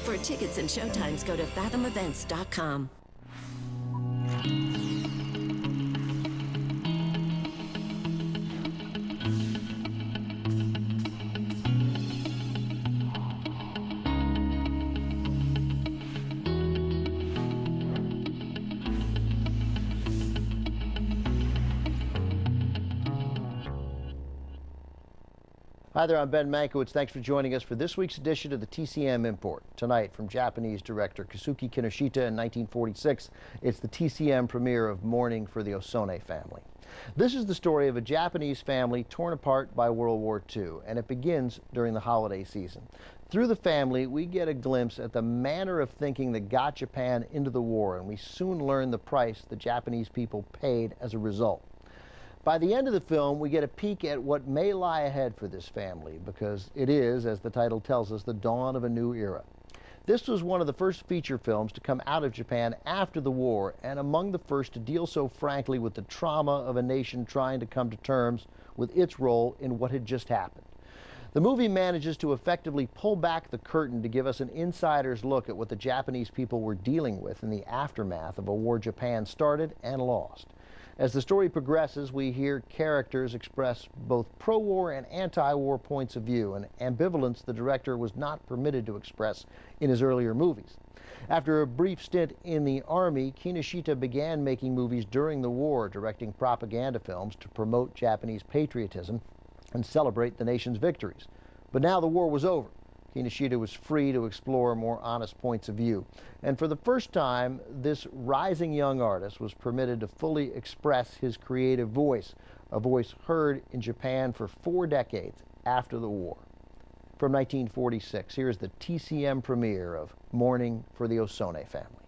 For tickets and showtimes, go to fathomevents.com. Hi there, I'm Ben Mankiewicz. Thanks for joining us for this week's edition of the TCM Import. Tonight, from Japanese director Kazuki Kinoshita in 1946, it's the TCM premiere of Mourning for the Osone Family. This is the story of a Japanese family torn apart by World War II, and it begins during the holiday season. Through the family, we get a glimpse at the manner of thinking that got Japan into the war, and we soon learn the price the Japanese people paid as a result. By the end of the film, we get a peek at what may lie ahead for this family, because it is, as the title tells us, the dawn of a new era. This was one of the first feature films to come out of Japan after the war, and among the first to deal so frankly with the trauma of a nation trying to come to terms with its role in what had just happened. The movie manages to effectively pull back the curtain to give us an insider's look at what the Japanese people were dealing with in the aftermath of a war Japan started and lost. As the story progresses, we hear characters express both pro-war and anti-war points of view, an ambivalence the director was not permitted to express in his earlier movies. After a brief stint in the Army, Kinoshita began making movies during the war, directing propaganda films to promote Japanese patriotism and celebrate the nation's victories. But now the war was over. Kinoshita was free to explore more honest points of view. And for the first time, this rising young artist was permitted to fully express his creative voice, a voice heard in Japan for 4 decades after the war. From 1946, here's the TCM premiere of Mourning for the Osone Family.